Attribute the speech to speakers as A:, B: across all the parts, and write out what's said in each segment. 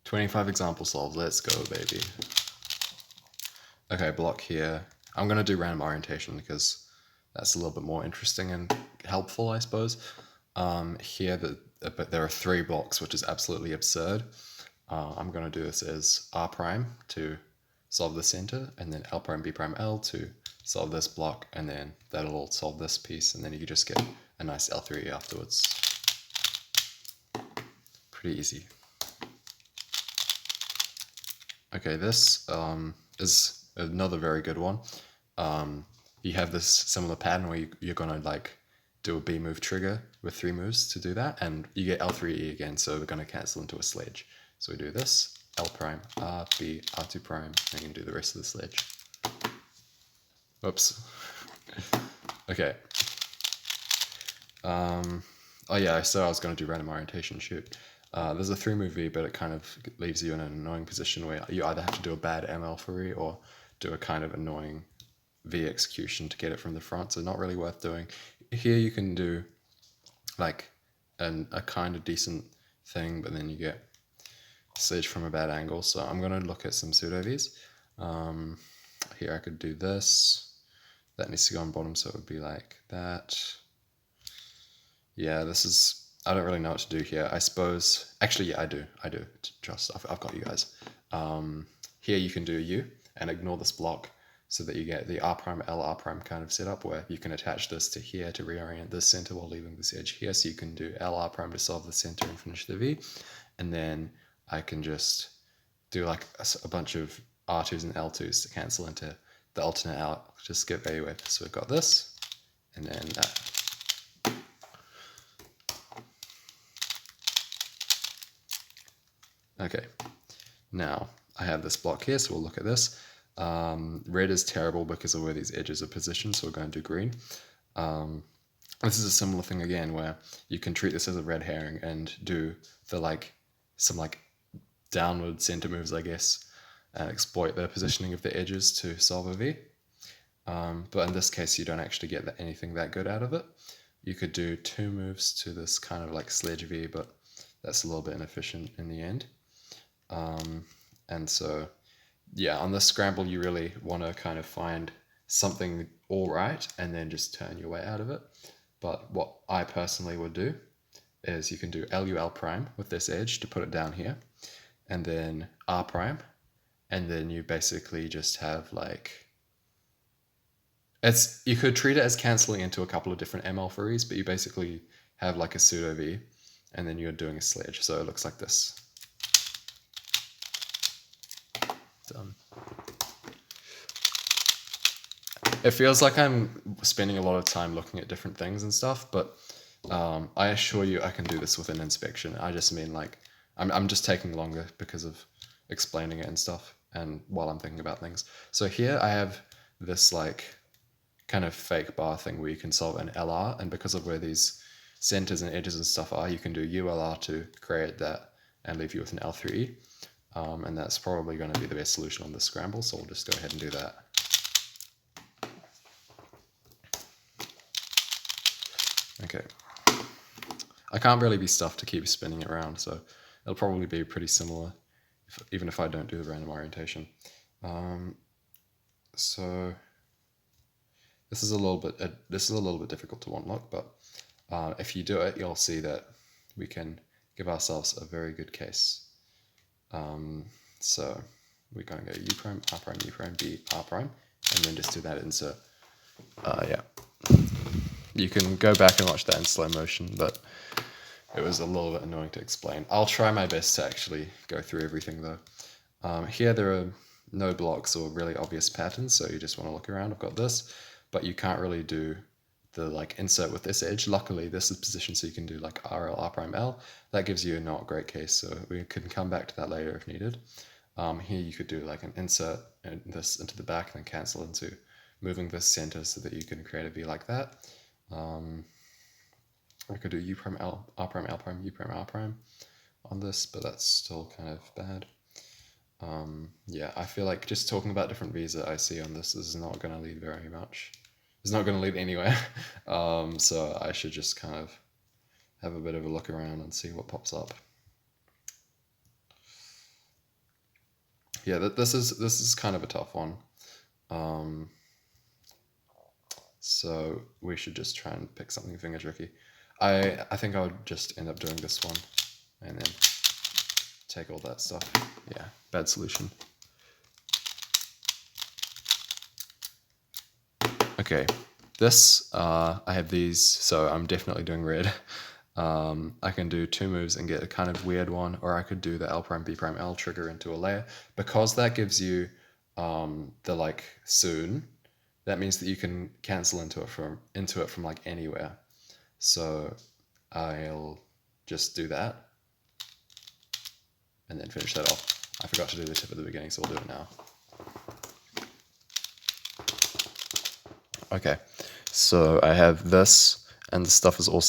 A: 25 example solves. Let's go, baby. Okay, block here. I'm going to do random orientation because that's a little bit more interesting and helpful, I suppose. Here, but there are 3 blocks, which is absolutely absurd. I'm going to do this as R prime to solve the center, and then L prime B prime L to solve this block, and then that'll all solve this piece, and then you just get a nice L3 afterwards. Pretty easy. Okay, this is another very good one. You have this similar pattern where you're gonna like do a B move trigger with 3 moves to do that, and you get L3E again, so we're gonna cancel into a sledge. So we do this, L prime, R, B, R2 prime, and you can do the rest of the sledge. Whoops. Okay. Oh yeah, so I was gonna do random orientation, shoot. There's a 3 move V, but it kind of leaves you in an annoying position where you either have to do a bad ML for E or do a kind of annoying V execution to get it from the front, so not really worth doing. Here you can do like a kind of decent thing, but then you get sledge from a bad angle, so I'm going to look at some pseudo Vs. Here I could do this. That needs to go on bottom, so it would be like that. Yeah, this is... I don't really know what to do here. I suppose... Actually, yeah, I do. Trust. I've got you guys. Here you can do a U and ignore this block so that you get the R prime, L, R prime kind of setup where you can attach this to here to reorient this center while leaving this edge here. So you can do L, R prime to solve the center and finish the V. And then I can just do like a bunch of R2s and L2s to cancel into the alternate out. Just skip A wave. So we've got this and then that. Okay, now I have this block here, so we'll look at this. Red is terrible because of where these edges are positioned, so we're going to do green. This is a similar thing again, where you can treat this as a red herring and do the some downward center moves, I guess, and exploit the positioning of the edges to solve a V. But in this case, you don't actually get anything that good out of it. You could do 2 moves to this kind of like sledge V, but that's a little bit inefficient in the end. And so, yeah, on the scramble, you really want to kind of find something all right and then just turn your way out of it. But what I personally would do is you can do LUL prime with this edge to put it down here, and then R prime, and then you basically just have like... you could treat it as cancelling into a couple of different ML for E's, but you basically have like a pseudo V, and then you're doing a sledge. So it looks like this. Done. It feels like I'm spending a lot of time looking at different things and stuff, but I assure you I can do this with an inspection. I just mean like, I'm just taking longer because of explaining it and stuff, and while I'm thinking about things. So here I have this like kind of fake bar thing where you can solve an LR, and because of where these centers and edges and stuff are, you can do ULR to create that and leave you with an L3E. And that's probably going to be the best solution on this scramble, so we'll just go ahead and do that. Okay. I can't really be stuffed to keep spinning it around, so it'll probably be pretty similar, even if I don't do the random orientation. So this is a little bit difficult to one look, but if you do it, you'll see that we can give ourselves a very good case. So we're going to go U prime, R prime, U prime, B, R prime, and then just do that insert. Yeah. You can go back and watch that in slow motion, but it was a little bit annoying to explain. I'll try my best to actually go through everything though. Here there are no blocks or really obvious patterns, so you just want to look around. I've got this, but you can't really do the like insert with this edge. Luckily this is positioned so you can do like RL, R prime L. That gives you a not great case, so we can come back to that later if needed. Here you could do like an insert and this into the back and then cancel into moving this center so that you can create a V like that. I could do U prime L, R prime L prime, U prime R prime on this, but that's still kind of bad. Yeah, I feel like just talking about different V's that I see on this is not going to lead very much. It's not going to lead anywhere. So I should just kind of have a bit of a look around and see what pops up. Yeah, this is kind of a tough one. So we should just try and pick something finger tricky. I think I would just end up doing this one and then take all that stuff. Yeah, bad solution. Okay, this, I have these, so I'm definitely doing red. I can do 2 moves and get a kind of weird one, or I could do the L prime B prime L trigger into a layer. Because that gives you the like soon, that means that you can cancel into it from like anywhere. So I'll just do that and then finish that off. I forgot to do the tip at the beginning, so we'll do it now. Okay, so I have this, and the stuff is all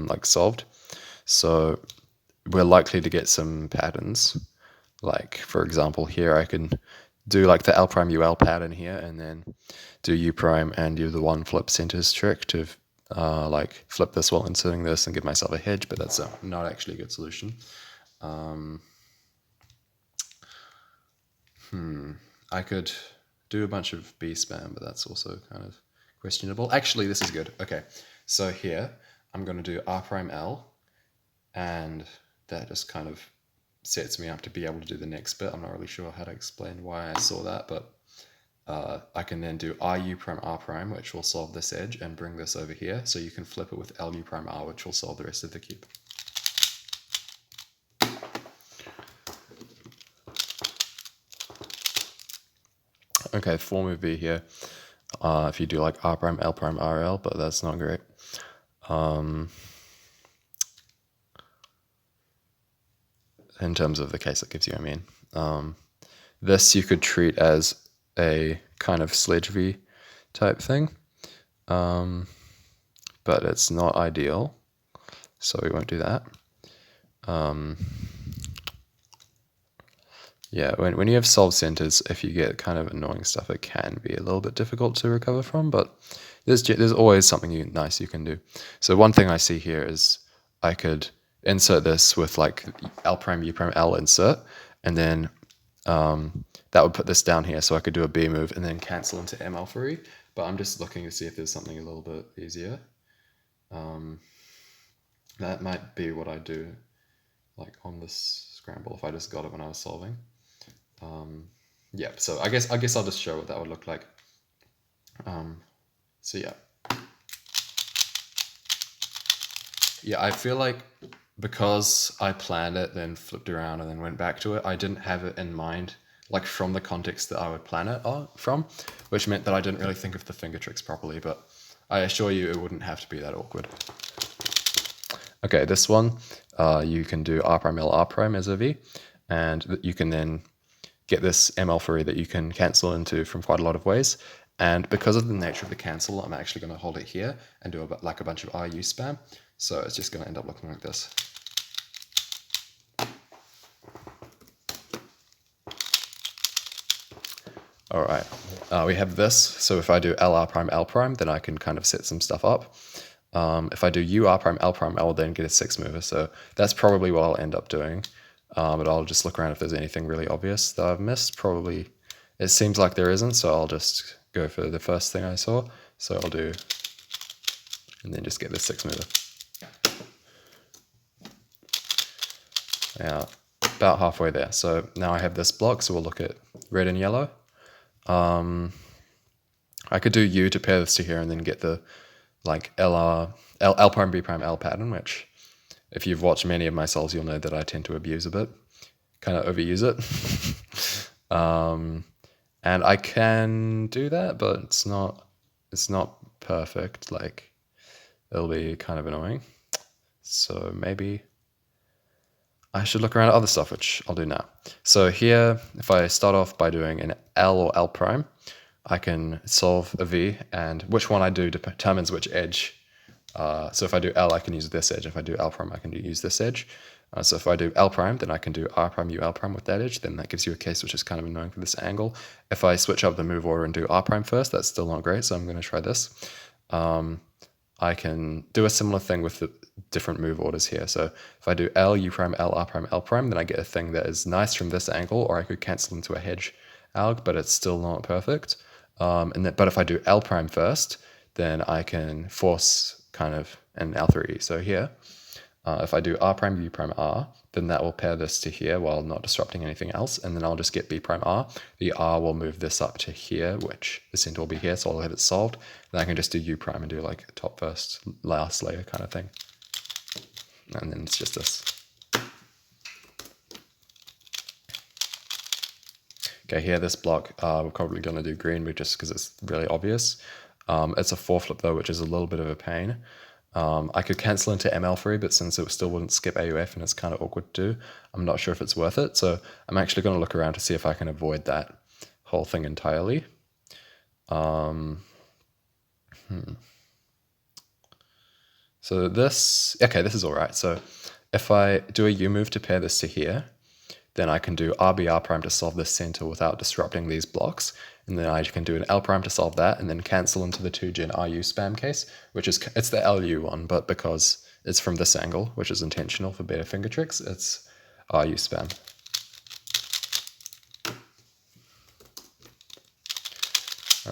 A: like solved. So we're likely to get some patterns. Like for example, here I can do like the L prime UL pattern here, and then do U prime and do the one flip centers trick to like flip this while inserting this and give myself a hedge, but that's not actually a good solution. I could do a bunch of B spam, but that's also kind of questionable. Actually, this is good. Okay, so here I'm going to do R prime L, and that just kind of sets me up to be able to do the next bit. I'm not really sure how to explain why I saw that, but I can then do RU prime R prime, which will solve this edge, and bring this over here. So you can flip it with LU prime R, which will solve the rest of the cube. Okay, 4 move B here. If you do like R prime, L prime, RL, but that's not great. In terms of the case it gives you, I mean. This you could treat as a kind of sledge V type thing, but it's not ideal, so we won't do that. Yeah, when you have solved centers, if you get kind of annoying stuff, it can be a little bit difficult to recover from, but there's always something nice you can do. So one thing I see here is I could insert this with like L prime, U prime, L insert, and then that would put this down here, so I could do a B move and then cancel into M alpha E, but I'm just looking to see if there's something a little bit easier. That might be what I do like on this scramble if I just got it when I was solving. Yeah, so I guess I'll just show what that would look like. So yeah, I feel like because I planned it, then flipped around and then went back to it, I didn't have it in mind, like from the context that I would plan it from, which meant that I didn't really think of the finger tricks properly, but I assure you it wouldn't have to be that awkward. Okay, this one, you can do R prime L R prime as a V, and you can then get this M alpha E that you can cancel into from quite a lot of ways. And because of the nature of the cancel, I'm actually going to hold it here and do like a bunch of RU spam. So it's just going to end up looking like this. All right, we have this. So if I do L R prime, then I can kind of set some stuff up. If I do U R prime, I will then get a 6 mover. So that's probably what I'll end up doing. But I'll just look around if there's anything really obvious that I've missed. Probably, it seems like there isn't, so I'll just go for the first thing I saw. So I'll do, and then just get the 6 mover. Yeah, about halfway there. So now I have this block, so we'll look at red and yellow. I could do U to pair this to here and then get the like L prime B prime L pattern, which if you've watched many of my solves, you'll know that I tend to abuse a bit, kind of overuse it. And I can do that, but it's not perfect. Like, it'll be kind of annoying. So maybe I should look around at other stuff, which I'll do now. So here, if I start off by doing an L or L prime, I can solve a V, and which one I do determines which edge. So if I do L, I can use this edge. If I do L prime, I can use this edge. So if I do L prime, then I can do R prime, U L prime with that edge. Then that gives you a case which is kind of annoying for this angle. If I switch up the move order and do R prime first, that's still not great. So I'm going to try this. I can do a similar thing with different move orders here. So if I do L, U prime, L, R prime, L prime, then I get a thing that is nice from this angle, or I could cancel into a hedge alg, but it's still not perfect. But if I do L prime first, then I can force kind of an L3. So here, if I do R prime, U prime, R, then that will pair this to here while not disrupting anything else. And then I'll just get B prime R. The R will move this up to here, which the center will be here. So I'll have it solved. Then I can just do U prime and do like a top first, last layer kind of thing. And then it's just this. Okay, here this block, we're probably going to do green just because it's really obvious. It's a 4-flip though, which is a little bit of a pain. I could cancel into ML3, but since it still wouldn't skip AUF and it's kind of awkward to do, I'm not sure if it's worth it. So I'm actually going to look around to see if I can avoid that whole thing entirely. So this is all right. So if I do a U move to pair this to here, then I can do RBR prime to solve this center without disrupting these blocks. And then I can do an L prime to solve that and then cancel into the 2-gen RU spam case, which is, it's the LU one, but because it's from this angle, which is intentional for better finger tricks, it's RU spam.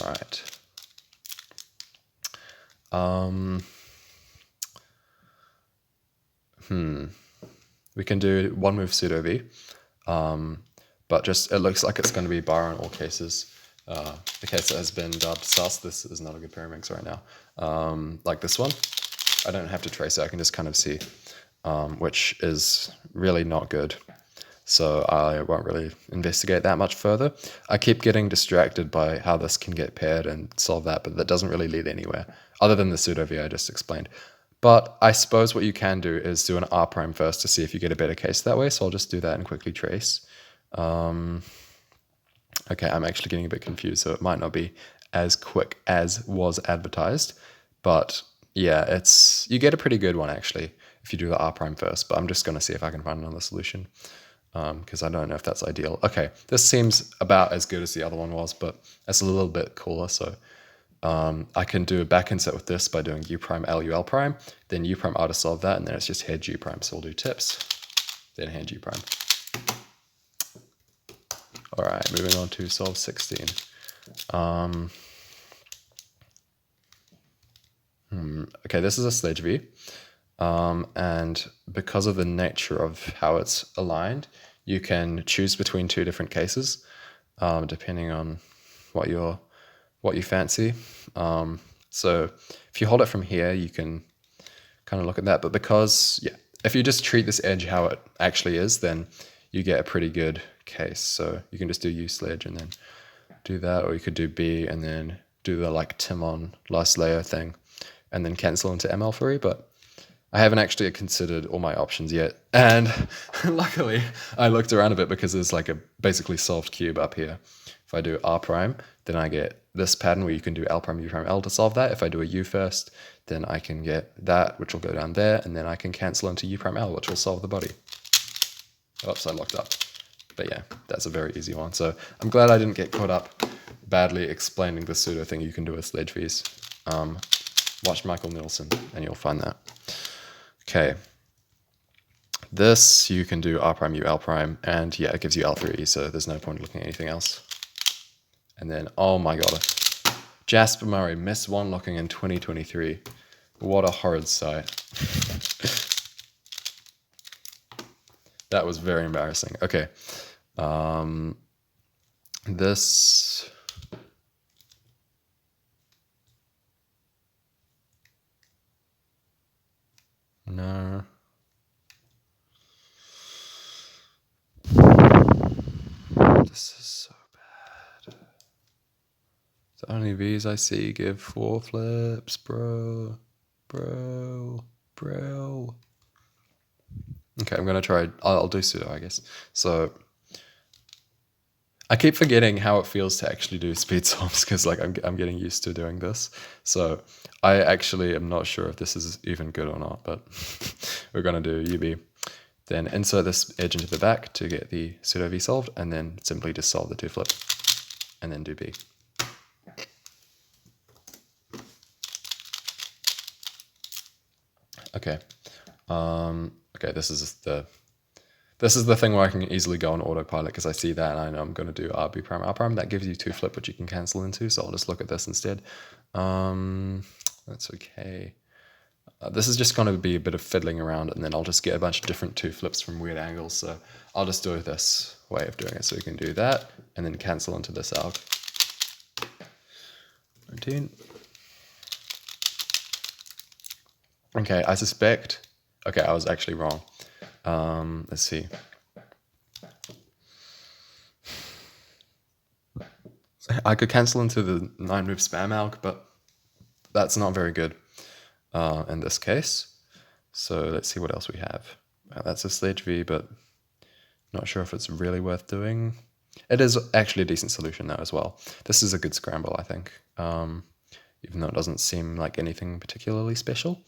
A: All right. We can do one move pseudo V. But just it looks like it's going to be bar in all cases. The case that has been dubbed sus, this is not a good Pyraminx right now. Like this one, I don't have to trace it, I can just kind of see, which is really not good. So I won't really investigate that much further. I keep getting distracted by how this can get paired and solve that, but that doesn't really lead anywhere, other than the pseudo V I just explained. But I suppose what you can do is do an R prime first to see if you get a better case that way. So I'll just do that and quickly trace. Okay, I'm actually getting a bit confused, so it might not be as quick as was advertised. But yeah, you get a pretty good one actually if you do the R prime first. But I'm just going to see if I can find another solution because I don't know if that's ideal. Okay, this seems about as good as the other one was, but it's a little bit cooler. So I can do a back insert with this by doing U prime L, U L prime, then U prime R to solve that, and then it's just hedge U prime. So we'll do tips, then hand U prime. All right, moving on to solve 16. Okay, this is a sledge V. And because of the nature of how it's aligned, you can choose between two different cases, depending on what you fancy. So if you hold it from here, you can kind of look at that. But because, yeah, if you just treat this edge how it actually is, then you get a pretty good case. So you can just do U sledge and then do that, or you could do B and then do the like Tim on last layer thing and then cancel into ML3. But I haven't actually considered all my options yet. And luckily I looked around a bit because there's like a basically solved cube up here. If I do R prime, then I get this pattern where you can do L prime, U prime, L to solve that. If I do a U first, then I can get that, which will go down there, and then I can cancel into U prime L, which will solve the body. Oops, I locked up. But yeah, that's a very easy one. So I'm glad I didn't get caught up badly explaining the pseudo thing you can do with sledge Vs. Watch Michael Nielsen and you'll find that. Okay. This you can do R prime, U, L prime, and yeah, it gives you L3, so there's no point looking at anything else. And then, oh my god, Jasper Murray missed one looking in 2023. What a horrid sight. That was very embarrassing. Okay. This... No. This is so bad. The only V's I see give 4 flips, bro. Bro. Okay, I'm gonna try. I'll do pseudo, I guess. So I keep forgetting how it feels to actually do speed solves because like I'm getting used to doing this. So I actually am not sure if this is even good or not, but we're gonna do UB. Then insert this edge into the back to get the pseudo V solved, and then simply just solve the 2 flip, and then do B. Okay, Okay, this is the thing where I can easily go on autopilot because I see that and I know I'm going to do RB prime R prime. That gives you 2 flip, which you can cancel into. So I'll just look at this instead. That's okay. This is just going to be a bit of fiddling around, and then I'll just get a bunch of different 2 flips from weird angles. So I'll just do this way of doing it. So you can do that and then cancel into this alg. 19. Okay, I suspect. Okay, I was actually wrong. Let's see. I could cancel into the 9 move spam alg, but that's not very good in this case. So let's see what else we have. That's a sledge V, but not sure if it's really worth doing. It is actually a decent solution though as well. This is a good scramble, I think, even though it doesn't seem like anything particularly special.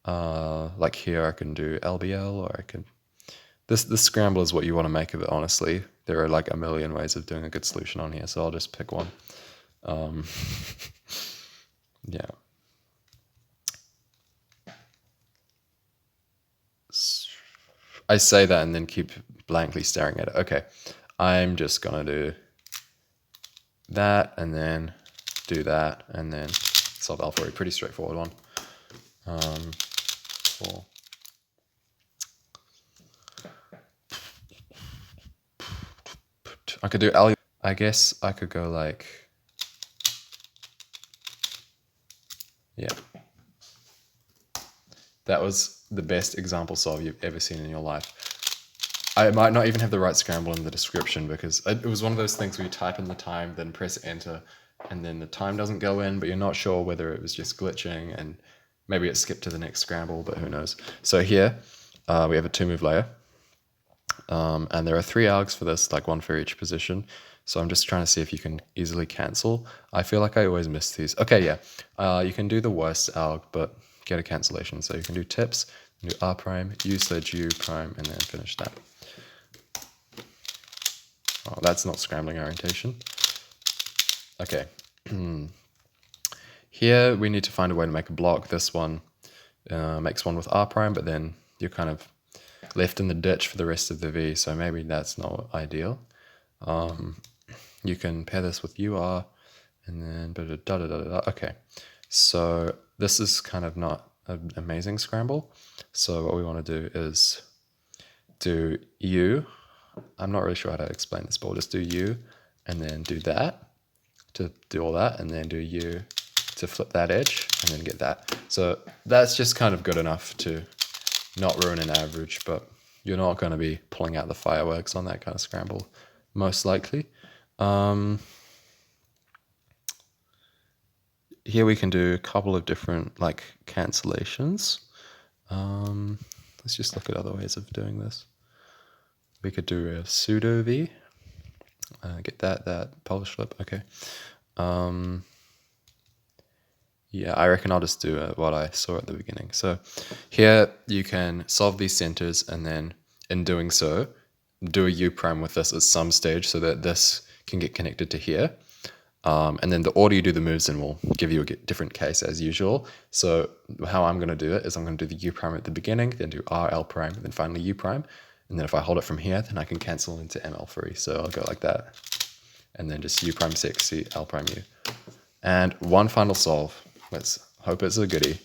A: Like here I can do LBL, or I can... This scramble is what you want to make of it, honestly. There are like a million ways of doing a good solution on here, so I'll just pick one. Yeah. I say that and then keep blankly staring at it. Okay, I'm just gonna do that and then do that and then solve alpha. A pretty straightforward one. 4. I could do L. I guess I could go like, yeah. That was the best example solve you've ever seen in your life. I might not even have the right scramble in the description because it was one of those things where you type in the time, then press enter, and then the time doesn't go in, but you're not sure whether it was just glitching and maybe it skipped to the next scramble, but who knows. So here we have a 2 move layer. And there are 3 algs for this, like 1 for each position. So I'm just trying to see if you can easily cancel. I feel like I always miss these. Okay, yeah. You can do the worst alg, but get a cancellation. So you can do tips, do R prime, U sledge U prime, and then finish that. Oh, that's not scrambling orientation. Okay. Here we need to find a way to make a block. This one makes one with R prime, but then you're kind of left in the ditch for the rest of the V, so maybe that's not ideal. You can pair this with UR, and then da-da-da-da-da. Okay, so this is kind of not an amazing scramble. So what we want to do is do U. I'm not really sure how to explain this, but we'll just do U, and then do that to do all that, and then do U to flip that edge, and then get that. So that's just kind of good enough to not ruin an average, but you're not going to be pulling out the fireworks on that kind of scramble, most likely. Here we can do a couple of different like cancellations. Let's just look at other ways of doing this. We could do a pseudo V. Get that polish flip. Okay. Yeah, I reckon I'll just do what I saw at the beginning. So here you can solve these centers, and then in doing so, do a U prime with this at some stage so that this can get connected to here. And then the order you do the moves in will give you a different case as usual. So how I'm going to do it is I'm going to do the U prime at the beginning, then do R, L prime, then finally U prime. And then if I hold it from here, then I can cancel into ML free. So I'll go like that. And then just U prime 6, C, L prime U. And one final solve. Let's hope it's a goodie.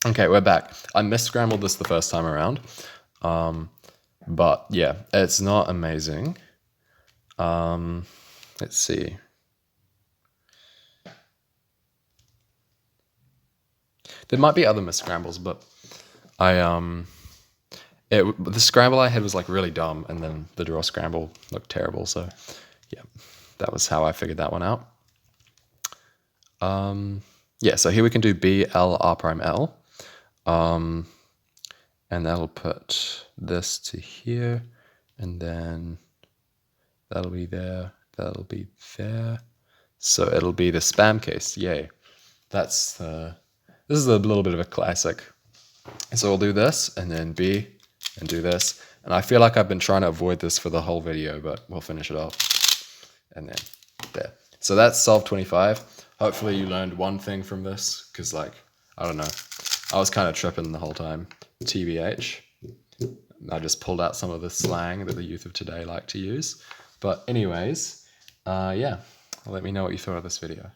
A: Okay, we're back. I mis-scrambled this the first time around. But yeah, it's not amazing. Let's see. There might be other mis-scrambles, but the scramble I had was like really dumb, and then the draw scramble looked terrible. So yeah, that was how I figured that one out. Yeah, so here we can do B, L, R prime, L. And that'll put this to here, and then that'll be there, that'll be there. So it'll be the spam case, yay. This is a little bit of a classic. So we'll do this, and then B, and do this. And I feel like I've been trying to avoid this for the whole video, but we'll finish it off. And then there. So that's solve 25. Hopefully you learned one thing from this, because like, I don't know, I was kind of tripping the whole time. TBH. I just pulled out some of the slang that the youth of today like to use. But anyways, yeah, let me know what you thought of this video.